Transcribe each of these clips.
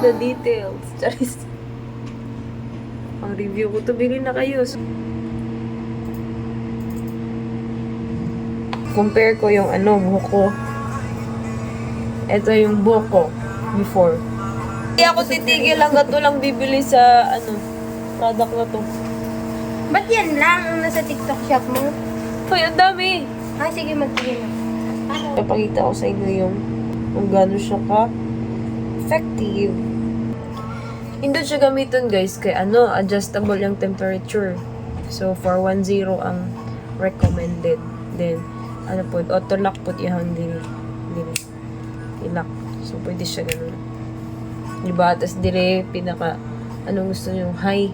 the details. Charis. Ang review ko to, bili na kayo. Compare ko yung buhok ko. Ito yung buhok ko before. Hindi ako titigil hanggat walang bibili sa product na to. Ba't yan lang ang nasa TikTok shop mo? Hoy, ang dami! Ah, sige, magpili na. Napakita ko sa inyo yung kung gano'n siya ka-effective. Hindi siya gamitin guys kay adjustable yung temperature. So, for 1.0 ang recommended. Then, auto-lock po yung dili. I-lock. So, pwede siya ganun. Diba? Tapos dire, gusto nyo? High.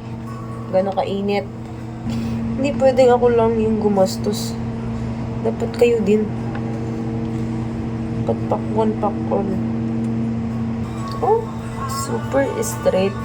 Gano'n kainit. Hindi pwedeng ako lang yung gumastos. Dapat kayo din. Pakwan. Oh, super straight.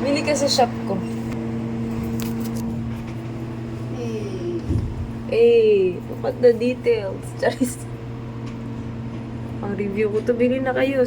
Bili ka sa shop ko. Look at the details. Charis. Ang review ko to, bili na kayo.